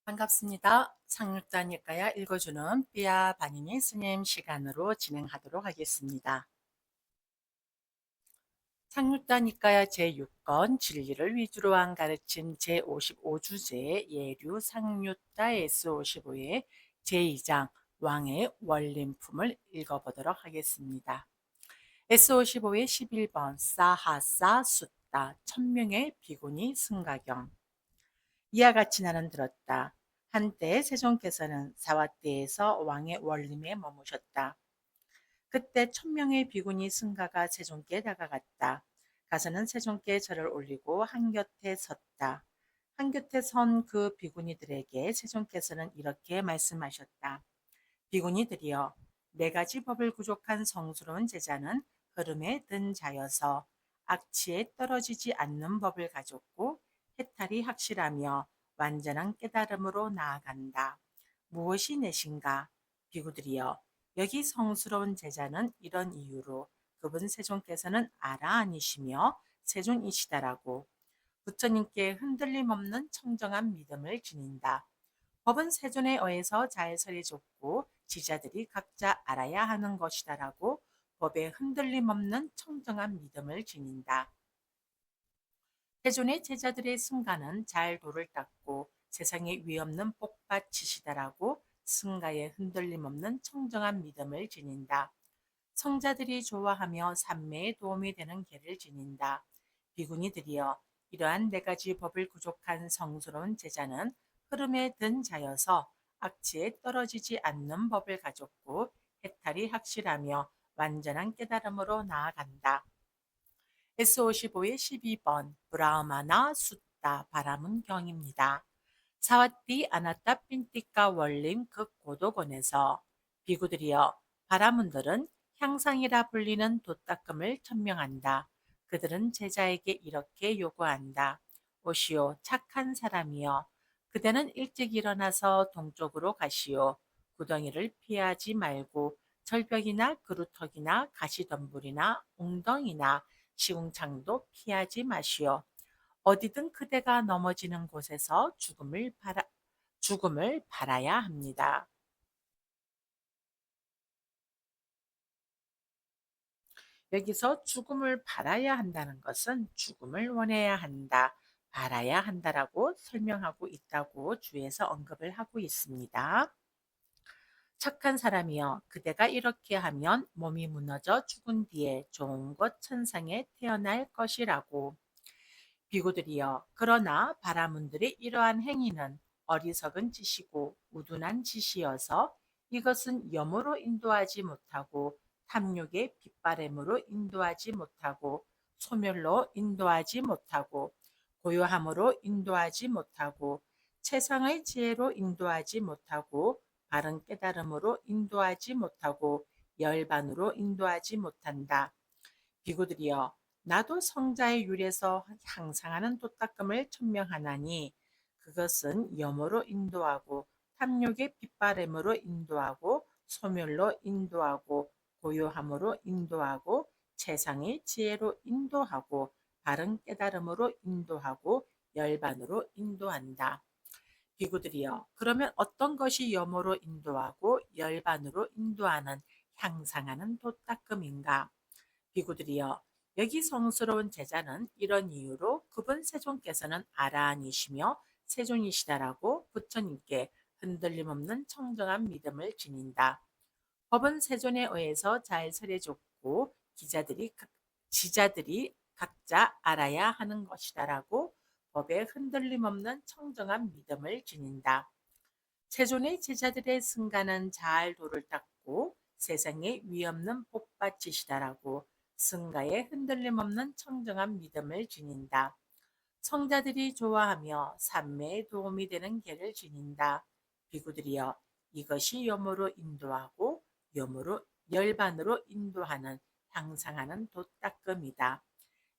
반갑습니다. 상륙자니까야 읽어주는 삐아 바니니 스님 시간으로 진행하도록 하겠습니다. 상륙자니까야 제6권 진리를 위주로 한 가르침 제55주제 예류 상륙자 S55의 제2장 왕의 원림품을 읽어보도록 하겠습니다. S55의 11번 사하사 숫다 천명의 비구니 승가경. 이와 같이 나는 들었다. 한때 세종께서는 사화대에서 왕의 원림에 머무셨다. 그때 천명의 비구니 승가가 세종께 다가갔다. 가서는 세종께 절을 올리고 한곁에 섰다. 한곁에 선 그 비구니들에게 세종께서는 이렇게 말씀하셨다. 비구니들이여, 네 가지 법을 구족한 성스러운 제자는 흐름에 든 자여서 악취에 떨어지지 않는 법을 가졌고 해탈이 확실하며 완전한 깨달음으로 나아간다. 무엇이 내신가? 비구들이여, 여기 성스러운 제자는 이런 이유로 그분 세종께서는 아라 아니시며 세종이시다라고 부처님께 흔들림 없는 청정한 믿음을 지닌다. 법은 세존에 의해서 잘 설해졌고 지자들이 각자 알아야 하는 것이다라고 법에 흔들림 없는 청정한 믿음을 지닌다. 세존의 제자들의 승가는 잘 도를 닦고 세상에 위없는 복받치시다라고 승가에 흔들림 없는 청정한 믿음을 지닌다. 성자들이 좋아하며 삼매에 도움이 되는 계를 지닌다. 비구니들이여, 이러한 네 가지 법을 구족한 성스러운 제자는 흐름에 든 자여서 악취에 떨어지지 않는 법을 가졌고 해탈이 확실하며 완전한 깨달음으로 나아간다. S55의 12번 브라흐마나 숫다 바람은 경입니다. 사와띠 아나따 핀띠까 원림 극 고도곤에서 비구들이여, 바라문들은 향상이라 불리는 도닦음을 천명한다. 그들은 제자에게 이렇게 요구한다. 오시오 착한 사람이여, 그대는 일찍 일어나서 동쪽으로 가시오. 구덩이를 피하지 말고 절벽이나 그루터기나 가시덤불이나 웅덩이나 시궁창도 피하지 마시오. 어디든 그대가 넘어지는 곳에서 죽음을 바라야 합니다. 여기서 죽음을 바라야 한다는 것은 죽음을 원해야 한다, 바라야 한다라고 설명하고 있다고 주에서 언급을 하고 있습니다. 착한 사람이여, 그대가 이렇게 하면 몸이 무너져 죽은 뒤에 좋은 곳 천상에 태어날 것이라고. 비구들이여, 그러나 바라문들의 이러한 행위는 어리석은 짓이고 우둔한 짓이어서 이것은 염으로 인도하지 못하고 탐욕의 빗바램으로 인도하지 못하고 소멸로 인도하지 못하고 고요함으로 인도하지 못하고 최상의 지혜로 인도하지 못하고 바른 깨달음으로 인도하지 못하고 열반으로 인도하지 못한다. 비구들이여, 나도 성자의 율에서 향상하는 도닦음을 천명하나니 그것은 염으로 인도하고 탐욕의 빗바램으로 인도하고 소멸로 인도하고 고요함으로 인도하고 최상의 지혜로 인도하고 바른 깨달음으로 인도하고 열반으로 인도한다. 비구들이여, 그러면 어떤 것이 염으로 인도하고 열반으로 인도하는 향상하는 도닦음인가? 비구들이여, 여기 성스러운 제자는 이런 이유로 그분 세존께서는 아라한이시며 세존이시다라고 부처님께 흔들림 없는 청정한 믿음을 지닌다. 법은 세존에 의해서 잘 설해졌고 지자들이 각자 알아야 하는 것이다라고 법에 흔들림 없는 청정한 믿음을 지닌다. 세존의 제자들의 승가는 잘 도를 닦고 세상에 위없는 복받치시다라고 승가에 흔들림 없는 청정한 믿음을 지닌다. 성자들이 좋아하며 삼매에 도움이 되는 계를 지닌다. 비구들이여, 이것이 염으로 인도하고 염으로 열반으로 인도하는 향상하는 도닦음이다.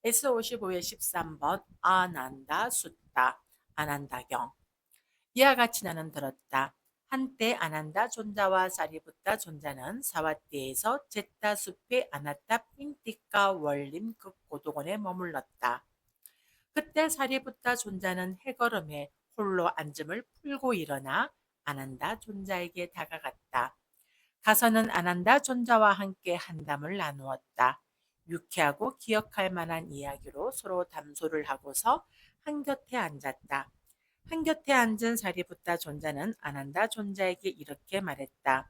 S55의 13번 아난다 숫다 아난다경. 이와 같이 나는 들었다. 한때 아난다 존자와 사리붓다 존자는 사와띠에서 제타 숲의 아나타 핀티카 월림 극 고도곤에 머물렀다. 그때 사리붓다 존자는 해걸음에 홀로 앉음을 풀고 일어나 아난다 존자에게 다가갔다. 가서는 아난다 존자와 함께 한담을 나누었다. 유쾌하고 기억할 만한 이야기로 서로 담소를 하고서 한곁에 앉았다. 한곁에 앉은 사리부타 존자는 아난다 존자에게 이렇게 말했다.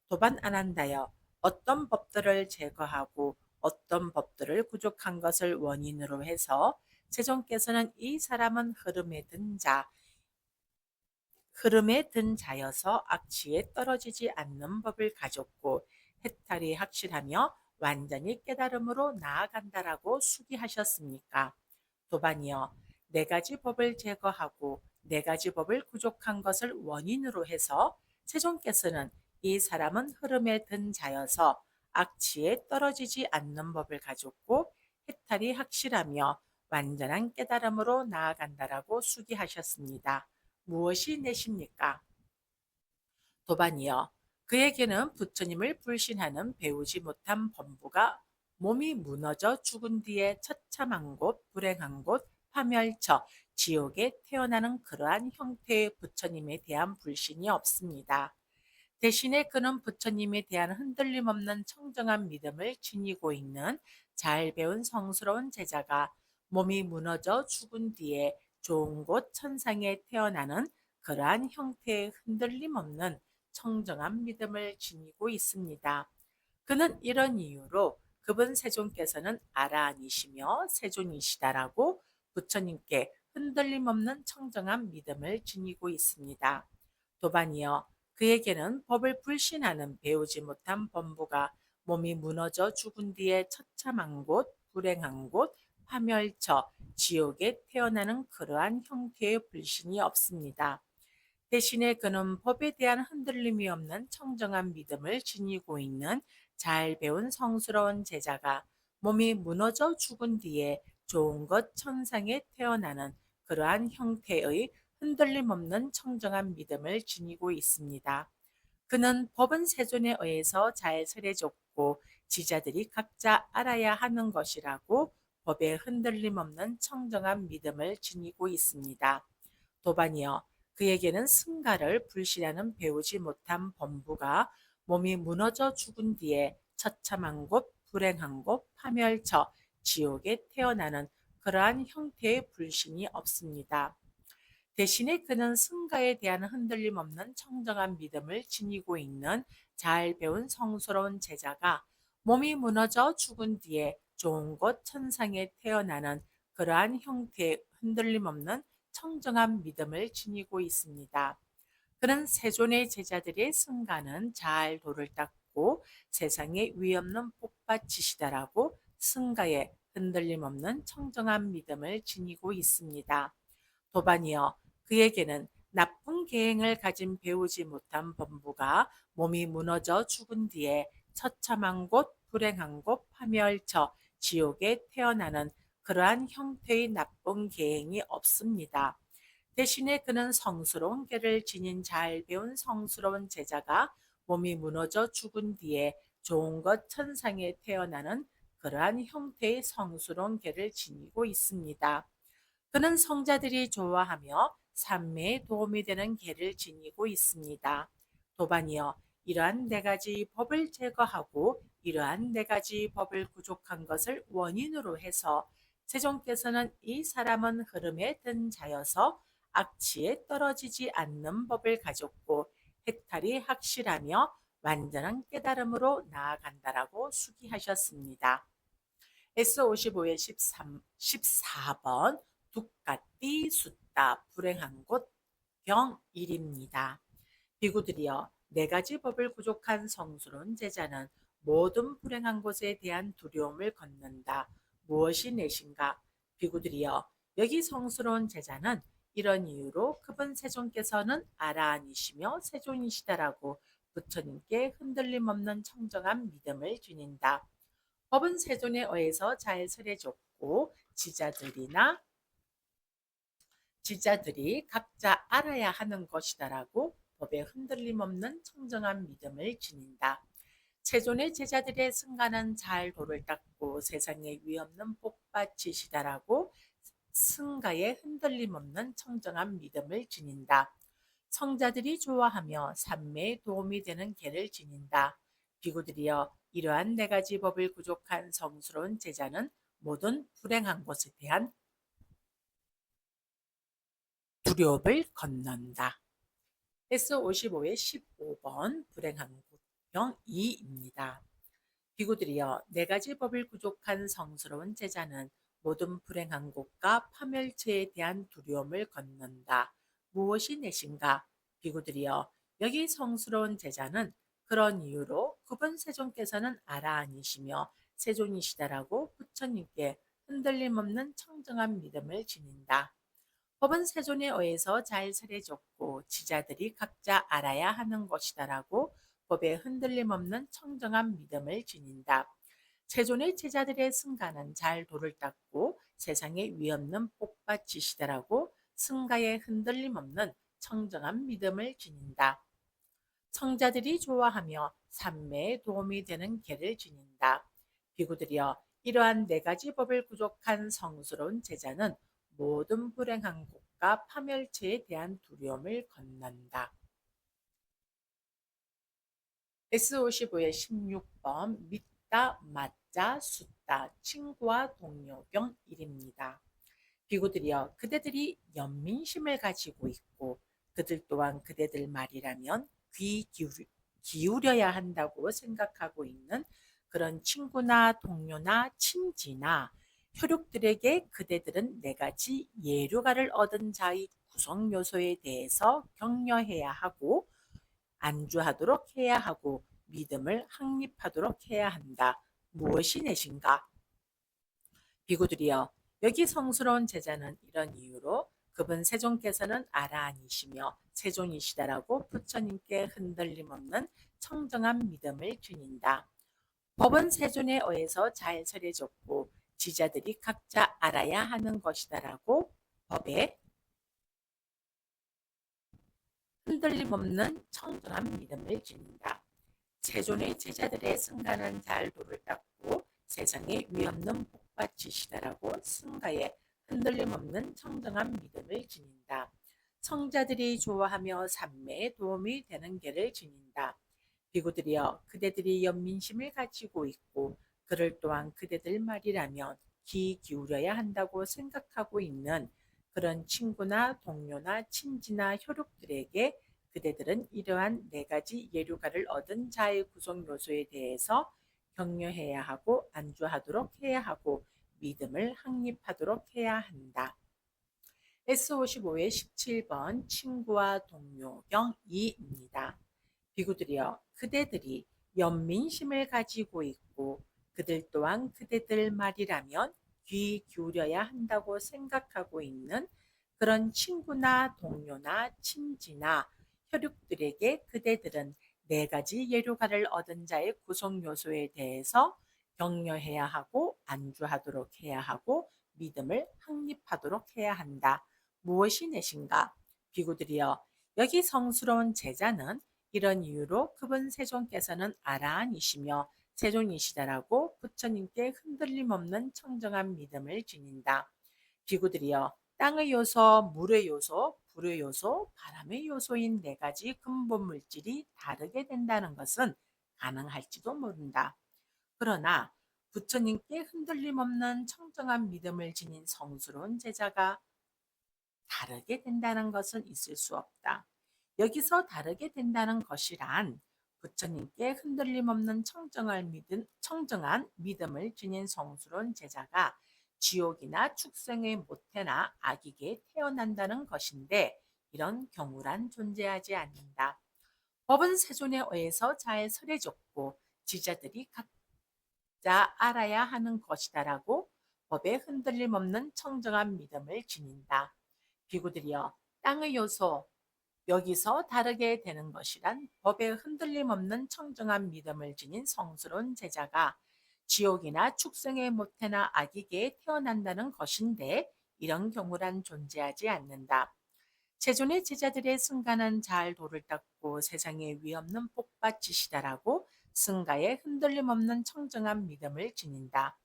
도반 아난다여, 어떤 법들을 제거하고 어떤 법들을 부족한 것을 원인으로 해서 세존께서는 이 사람은 흐름에 든 자여서 악취에 떨어지지 않는 법을 가졌고 해탈이 확실하며 완전히 깨달음으로 나아간다라고 수기하셨습니까? 도반이여, 네 가지 법을 제거하고 네 가지 법을 부족한 것을 원인으로 해서 세존께서는 이 사람은 흐름에 든 자여서 악취에 떨어지지 않는 법을 가졌고 해탈이 확실하며 완전한 깨달음으로 나아간다라고 수기하셨습니다. 무엇이 내십니까? 도반이여, 그에게는 부처님을 불신하는 배우지 못한 범부가 몸이 무너져 죽은 뒤에 처참한 곳, 불행한 곳, 파멸처, 지옥에 태어나는 그러한 형태의 부처님에 대한 불신이 없습니다. 대신에 그는 부처님에 대한 흔들림 없는 청정한 믿음을 지니고 있는 잘 배운 성스러운 제자가 몸이 무너져 죽은 뒤에 좋은 곳 천상에 태어나는 그러한 형태의 흔들림 없는 청정한 믿음을 지니고 있습니다. 그는 이런 이유로 그분 세존께서는 아라한이시며 세존이시다라고 부처님께 흔들림 없는 청정한 믿음을 지니고 있습니다. 도반이여, 그에게는 법을 불신하는 배우지 못한 범부가 몸이 무너져 죽은 뒤에 처참한 곳, 불행한 곳, 파멸처, 지옥에 태어나는 그러한 형태의 불신이 없습니다. 대신에 그는 법에 대한 흔들림이 없는 청정한 믿음을 지니고 있는 잘 배운 성스러운 제자가 몸이 무너져 죽은 뒤에 좋은 것 천상에 태어나는 그러한 형태의 흔들림 없는 청정한 믿음을 지니고 있습니다. 그는 법은 세존에 의해서 잘 설해졌고 지자들이 각자 알아야 하는 것이라고 법에 흔들림 없는 청정한 믿음을 지니고 있습니다. 도반이여, 그에게는 승가를 불신하는 배우지 못한 범부가 몸이 무너져 죽은 뒤에 처참한 곳, 불행한 곳, 파멸처, 지옥에 태어나는 그러한 형태의 불신이 없습니다. 대신에 그는 승가에 대한 흔들림 없는 청정한 믿음을 지니고 있는 잘 배운 성스러운 제자가 몸이 무너져 죽은 뒤에 좋은 곳 천상에 태어나는 그러한 형태의 흔들림 없는 청정한 믿음을 지니고 있습니다. 그는 세존의 제자들의 승가는 잘 도를 닦고 세상에 위없는 복받치시다라고 승가에 흔들림 없는 청정한 믿음을 지니고 있습니다. 도반이여, 그에게는 나쁜 계행을 가진 배우지 못한 범부가 몸이 무너져 죽은 뒤에 처참한 곳, 불행한 곳, 파멸처, 지옥에 태어나는 그러한 형태의 나쁜 계행이 없습니다. 대신에 그는 성스러운 계를 지닌 잘 배운 성스러운 제자가 몸이 무너져 죽은 뒤에 좋은 것 천상에 태어나는 그러한 형태의 성스러운 계를 지니고 있습니다. 그는 성자들이 좋아하며 산매에 도움이 되는 계를 지니고 있습니다. 도반이여, 이러한 네 가지 법을 제거하고 이러한 네 가지 법을 부족한 것을 원인으로 해서 세존께서는 이 사람은 흐름에 든 자여서 악취에 떨어지지 않는 법을 가졌고 해탈이 확실하며 완전한 깨달음으로 나아간다라고 수기하셨습니다. S55의 14번 둑가띠 숫다 불행한 곳 병일입니다. 비구들이여, 네 가지 법을 부족한 성스러운 제자는 모든 불행한 곳에 대한 두려움을 걷는다. 무엇이 내신가? 비구들이여, 여기 성스러운 제자는 이런 이유로 그분 세존께서는 아라한이시며 세존이시다라고 부처님께 흔들림 없는 청정한 믿음을 지닌다. 법은 세존에 의해서 잘 설해졌고 지자들이 각자 알아야 하는 것이다라고 법에 흔들림 없는 청정한 믿음을 지닌다. 세존의 제자들의 승가는 잘 도를 닦고 세상에 위없는 복받치시다라고 승가에 흔들림 없는 청정한 믿음을 지닌다. 성자들이 좋아하며 산매에 도움이 되는 계를 지닌다. 비구들이여 이러한 네 가지 법을 구족한 성스러운 제자는 모든 불행한 것에 대한 두려움을 건넌다. S55의 15번 불행한 국경 2입니다. 비구들이여 네 가지 법을 구족한 성스러운 제자는 모든 불행한 곳과 파멸체에 대한 두려움을 건넌다. 무엇이 내신가? 비구들이여 여기 성스러운 제자는 그런 이유로 구본 세존께서는 아라한이시며 세존이시다라고 부처님께 흔들림 없는 청정한 믿음을 지닌다. 법은 세존에 의해서 잘 설해졌고 지자들이 각자 알아야 하는 것이다라고 법에 흔들림 없는 청정한 믿음을 지닌다. 세존의 제자들의 승가는 잘 도를 닦고 세상에 위없는 복받치시다라고 승가에 흔들림 없는 청정한 믿음을 지닌다. 성자들이 좋아하며 삼매에 도움이 되는 계를 지닌다. 비구들이여 이러한 네 가지 법을 구족한 성스러운 제자는 모든 불행한 곳과 파멸체에 대한 두려움을 건넌다. S55의 16번 믿다, 맞자, 숫다, 친구와 동료경 1입니다. 비구들이여 그대들이 연민심을 가지고 있고 그들 또한 그대들 말이라면 기울여야 한다고 생각하고 있는 그런 친구나 동료나 친지나 혈육들에게 그대들은 네 가지 예류가를 얻은 자의 구성 요소에 대해서 격려해야 하고 안주하도록 해야 하고 믿음을 확립하도록 해야 한다. 무엇이 내신가? 비구들이여 여기 성스러운 제자는 이런 이유로 그분 세존께서는 아라한이시며 세존이시다라고 부처님께 흔들림 없는 청정한 믿음을 지닌다. 법은 세존에 의해서 잘 설해졌고 지자들이 각자 알아야 하는 것이다라고 법에 흔들림 없는 청정한 믿음을 지닌다. 세존의 제자들의 승가는 잘 도를 닦고 세상에 위없는 복받치시다라고 승가에 흔들림 없는 청정한 믿음을 지닌다. 성자들이 좋아하며 삼매에 도움이 되는 계를 지닌다. 비구들이여 그대들이 연민심을 가지고 있고 그를 또한 그대들 말이라면 귀 기울여야 한다고 생각하고 있는 그런 친구나 동료나 친지나 혈육들에게 그대들은 이러한 네 가지 예류가를 얻은 자의 구성 요소에 대해서 격려해야 하고 안주하도록 해야 하고 믿음을 확립하도록 해야 한다. S55의 17번 친구와 동료경 2입니다. 비구들이여 그대들이 연민심을 가지고 있고 그들 또한 그대들 말이라면 귀 기울여야 한다고 생각하고 있는 그런 친구나 동료나 친지나 혈육들에게 그대들은 네 가지 예류가를 얻은 자의 구성 요소에 대해서 격려해야 하고 안주하도록 해야 하고 믿음을 확립하도록 해야 한다. 무엇이 내신가? 비구들이여 여기 성스러운 제자는 이런 이유로 그분 세존께서는 아라한이시며 세존이시다라고 부처님께 흔들림 없는 청정한 믿음을 지닌다. 비구들이여 땅의 요소, 물의 요소, 불의 요소, 바람의 요소인 네 가지 근본 물질이 다르게 된다는 것은 가능할지도 모른다. 그러나 부처님께 흔들림 없는 청정한 믿음을 지닌 성스러운 제자가 다르게 된다는 것은 있을 수 없다. 여기서 다르게 된다는 것이란 부처님께 흔들림 없는 청정한 믿음을 지닌 성스러운 제자가 지옥이나 축생의 모태나 악이게 태어난다는 것인데 이런 경우란 존재하지 않는다. 법은 세존에 의해서 잘 설해졌고 지자들이 각자 알아야 하는 것이다라고 법에 흔들림 없는 청정한 믿음을 지닌다. 비구들이여 땅의 요소 여기서 다르게 되는 것이란 법에 흔들림 없는 청정한 믿음을 지닌 성스러운 제자가 지옥이나 축생의 모태나 악이게 태어난다는 것인데 이런 경우란 존재하지 않는다. 세존의 제자들의 승가는 잘 도를 닦고 세상에 위없는 복받치시다라고 승가에 흔들림 없는 청정한 믿음을 지닌다.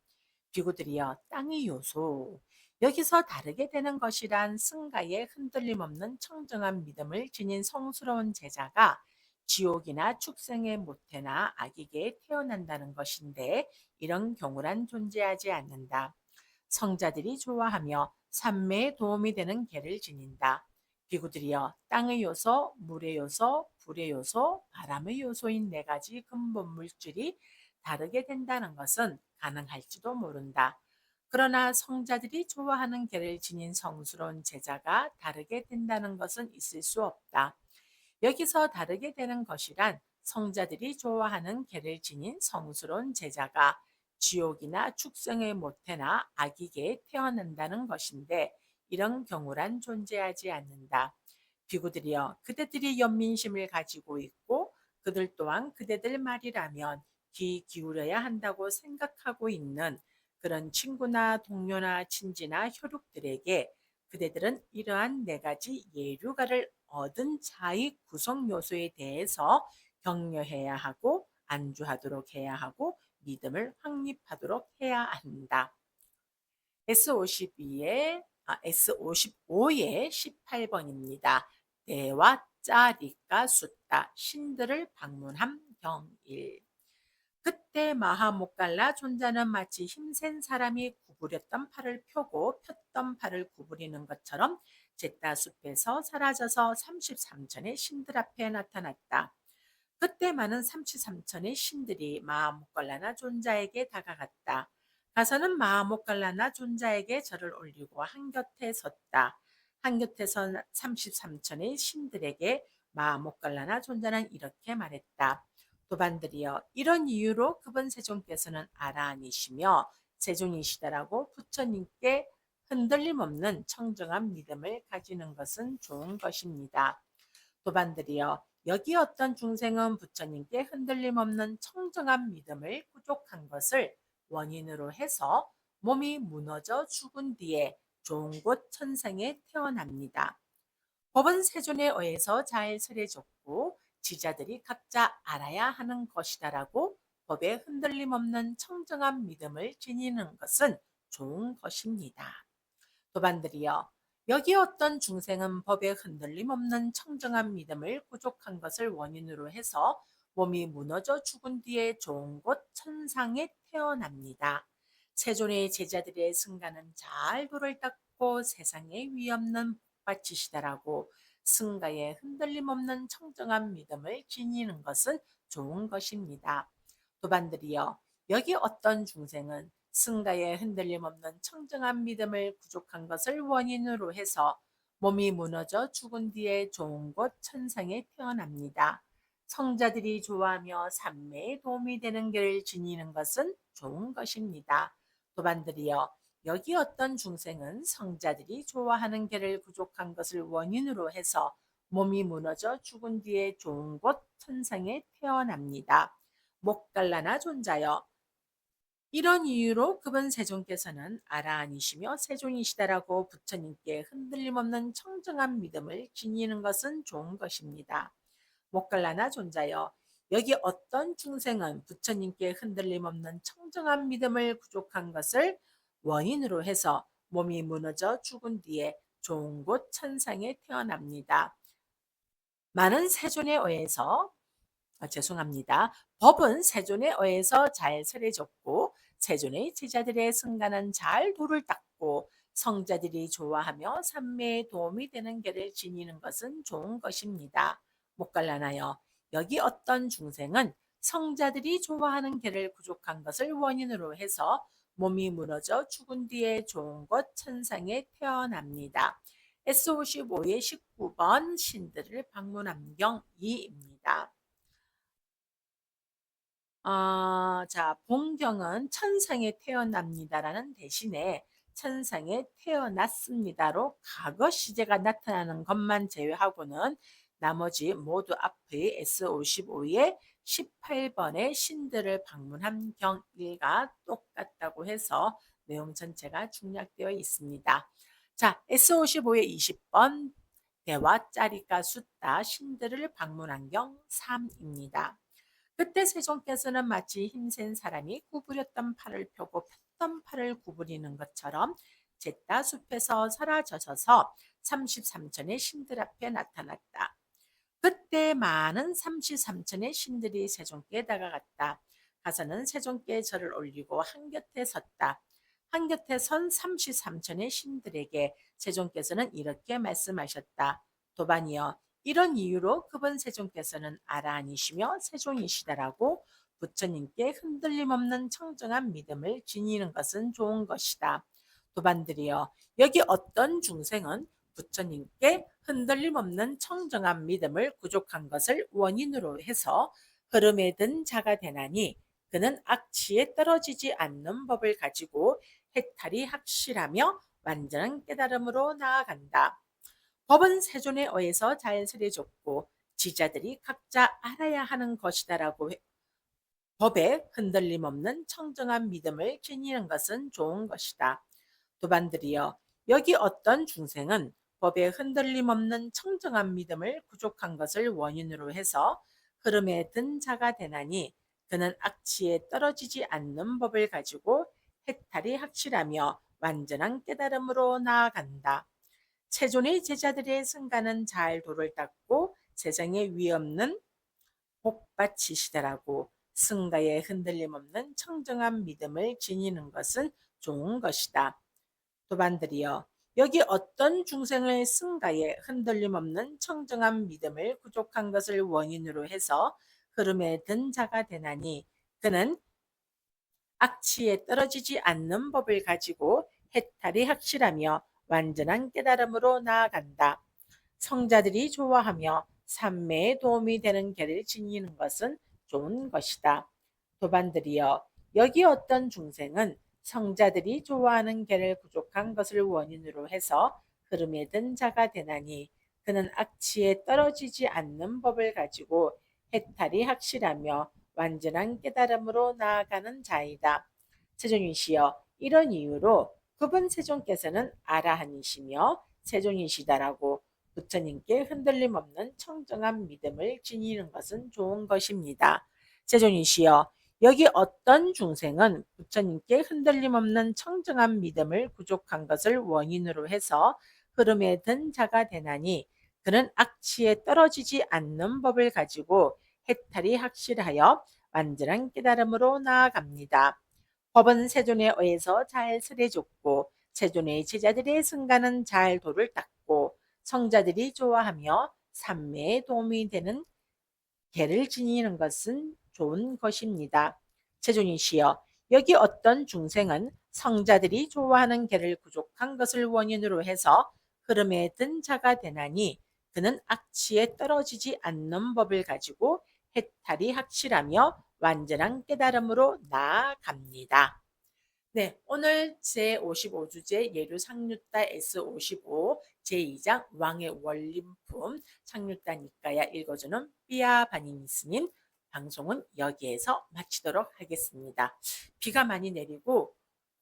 비구들이여 땅의 요소 여기서 다르게 되는 것이란 승가의 흔들림 없는 청정한 믿음을 지닌 성스러운 제자가 지옥이나 축생의 모태나 악에게 태어난다는 것인데 이런 경우란 존재하지 않는다. 성자들이 좋아하며 산매에 도움이 되는 개를 지닌다. 비구들이여 땅의 요소, 물의 요소, 불의 요소, 바람의 요소인 네 가지 근본 물질이 다르게 된다는 것은 가능할지도 모른다. 그러나 성자들이 좋아하는 개를 지닌 성스러운 제자가 다르게 된다는 것은 있을 수 없다. 여기서 다르게 되는 것이란 성자들이 좋아하는 개를 지닌 성스러운 제자가 지옥이나 축생의 모태나 악이게 태어난다는 것인데 이런 경우란 존재하지 않는다. 비구들이여 그대들이 연민심을 가지고 있고 그들 또한 그대들 말이라면 귀 기울여야 한다고 생각하고 있는 그런 친구나 동료나 친지나 혈육들에게 그대들은 이러한 네 가지 예류가를 얻은 자의 구성 요소에 대해서 격려해야 하고 안주하도록 해야 하고 믿음을 확립하도록 해야 한다. S55의 18번입니다. 때와 짜리가 숫다 신들을 방문한 경일. 그때 마하못갈라 존자는 마치 힘센 사람이 구부렸던 팔을 펴고 폈던 팔을 구부리는 것처럼 잿다 숲에서 사라져서 33천의 신들 앞에 나타났다. 그때 많은 33천의 신들이 마하못갈라나 존자에게 다가갔다. 가서는 마하못갈라나 존자에게 절을 올리고 한곁에 섰다. 한곁에 선 33천의 신들에게 마하못갈라나 존자는 이렇게 말했다. 도반들이여 이런 이유로 그분 세존께서는 아라한이시며 세존이시다라고 부처님께 흔들림 없는 청정한 믿음을 가지는 것은 좋은 것입니다. 도반들이여 여기 어떤 중생은 부처님께 흔들림 없는 청정한 믿음을 부족한 것을 원인으로 해서 몸이 무너져 죽은 뒤에 좋은 곳 천상에 태어납니다. 법은 세존에 의해서 잘 설해졌고 지자들이 각자 알아야 하는 것이다라고 법에 흔들림 없는 청정한 믿음을 지니는 것은 좋은 것입니다. 도반들이여 여기 어떤 중생은 법에 흔들림 없는 청정한 믿음을 부족한 것을 원인으로 해서 몸이 무너져 죽은 뒤에 좋은 곳 천상에 태어납니다. 세존의 제자들의 승가는 잘 돌을 닦고 세상에 위없는 바치시다라고 승가의 흔들림 없는 청정한 믿음을 지니는 것은 좋은 것입니다. 도반들이여 여기 어떤 중생은 승가의 흔들림 없는 청정한 믿음을 부족한 것을 원인으로 해서 몸이 무너져 죽은 뒤에 좋은 곳 천상에 태어납니다. 성자들이 좋아하며 삼매에 도움이 되는 길을 지니는 것은 좋은 것입니다. 도반들이여 여기 어떤 중생은 성자들이 좋아하는 길을 부족한 것을 원인으로 해서 몸이 무너져 죽은 뒤에 좋은 곳 천상에 태어납니다. 목갈라나 존자여 이런 이유로 그분 세존께서는 아라한이시며 세존이시다라고 부처님께 흔들림 없는 청정한 믿음을 지니는 것은 좋은 것입니다. 목갈라나 존자여 여기 어떤 중생은 부처님께 흔들림 없는 청정한 믿음을 부족한 것을 원인으로 해서 몸이 무너져 죽은 뒤에 좋은 곳 천상에 태어납니다. 많은 세존에 의해서 죄송합니다. 법은 세존에 의해서 잘 설해졌고 세존의 제자들의 승가는 잘 도를 닦고 성자들이 좋아하며 삼매에 도움이 되는 길을 지니는 것은 좋은 것입니다. 목갈라나여 여기 어떤 중생은 성자들이 좋아하는 길을 부족한 것을 원인으로 해서 몸이 무너져 죽은 뒤에 좋은 곳 천상에 태어납니다. S55의 19번 신들을 방문한 경 2입니다. 본경은 천상에 태어납니다라는 대신에 천상에 태어났습니다로 과거 시제가 나타나는 것만 제외하고는 나머지 모두 앞의 S55의 18번의 신들을 방문한 경일과 똑같다고 해서 내용 전체가 중략되어 있습니다. 자, S55의 20번 대화 짜리가 숫다 신들을 방문한 경 3입니다. 그때 세종께서는 마치 힘센 사람이 구부렸던 팔을 펴고 폈던 팔을 구부리는 것처럼 잿다 숲에서 사라져서 33천의 신들 앞에 나타났다. 그때 많은 삼시삼천의 신들이 세종께 다가갔다. 가서는 세종께 절을 올리고 한곁에 섰다. 한곁에 선 삼시삼천의 신들에게 세종께서는 이렇게 말씀하셨다. 도반이여, 이런 이유로 그분 세종께서는 아라한이시며 세종이시다라고 부처님께 흔들림 없는 청정한 믿음을 지니는 것은 좋은 것이다. 도반들이여, 여기 어떤 중생은 부처님께 흔들림 없는 청정한 믿음을 부족한 것을 원인으로 해서 흐름에 든 자가 되나니 그는 악취에 떨어지지 않는 법을 가지고 해탈이 확실하며 완전한 깨달음으로 나아간다. 법은 세존에 의해서 자연스레 줬고 지자들이 각자 알아야 하는 것이다라고 법에 흔들림 없는 청정한 믿음을 지니는 것은 좋은 것이다. 도반들이여, 여기 어떤 중생은 법에 흔들림 없는 청정한 믿음을 부족한 것을 원인으로 해서 흐름에 든 자가 되나니 그는 악취에 떨어지지 않는 법을 가지고 해탈이 확실하며 완전한 깨달음으로 나아간다. 세존의 제자들의 승가는 잘 도를 닦고 세상에 위없는 복받치시더라고. 승가에 흔들림 없는 청정한 믿음을 지니는 것은 좋은 것이다. 도반들이여, 여기 어떤 중생의 승가에 흔들림 없는 청정한 믿음을 부족한 것을 원인으로 해서 흐름에 든 자가 되나니 그는 악취에 떨어지지 않는 법을 가지고 해탈이 확실하며 완전한 깨달음으로 나아간다. 성자들이 좋아하며 삼매에 도움이 되는 길을 지니는 것은 좋은 것이다. 도반들이여, 여기 어떤 중생은 성자들이 좋아하는 길을 부족한 것을 원인으로 해서 흐름에 든 자가 되나니 그는 악취에 떨어지지 않는 법을 가지고 해탈이 확실하며 완전한 깨달음으로 나아가는 자이다. 세존이시여, 이런 이유로 그분 세존께서는 아라한이시며 세존이시다라고 부처님께 흔들림 없는 청정한 믿음을 지니는 것은 좋은 것입니다. 세존이시여, 여기 어떤 중생은 부처님께 흔들림 없는 청정한 믿음을 부족한 것을 원인으로 해서 흐름에 든 자가 되나니 그는 악취에 떨어지지 않는 법을 가지고 해탈이 확실하여 완전한 깨달음으로 나아갑니다. 법은 세존에 의해서 잘 설해줬고 세존의 제자들의 승가는 잘 도를 닦고 성자들이 좋아하며 삼매에 도움이 되는 계를 지니는 것은 좋은 것입니다. 세존이시여, 여기 어떤 중생은 성자들이 좋아하는 계를 부족한 것을 원인으로 해서 흐름에 든 자가 되나니 그는 악취에 떨어지지 않는 법을 가지고 해탈이 확실하며 완전한 깨달음으로 나아갑니다. 네, 오늘 제55주제 예류 상류따 S55 제2장 왕의 원림품 상류따 니까야 읽어주는 삐아 바니니스님 방송은 여기에서 마치도록 하겠습니다. 비가 많이 내리고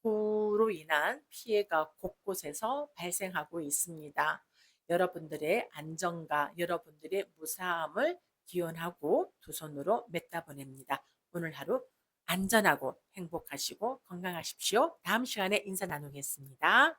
그로 인한 피해가 곳곳에서 발생하고 있습니다. 여러분들의 안전과 여러분들의 무사함을 기원하고 두 손으로 맺다 보냅니다. 오늘 하루 안전하고 행복하시고 건강하십시오. 다음 시간에 인사 나누겠습니다.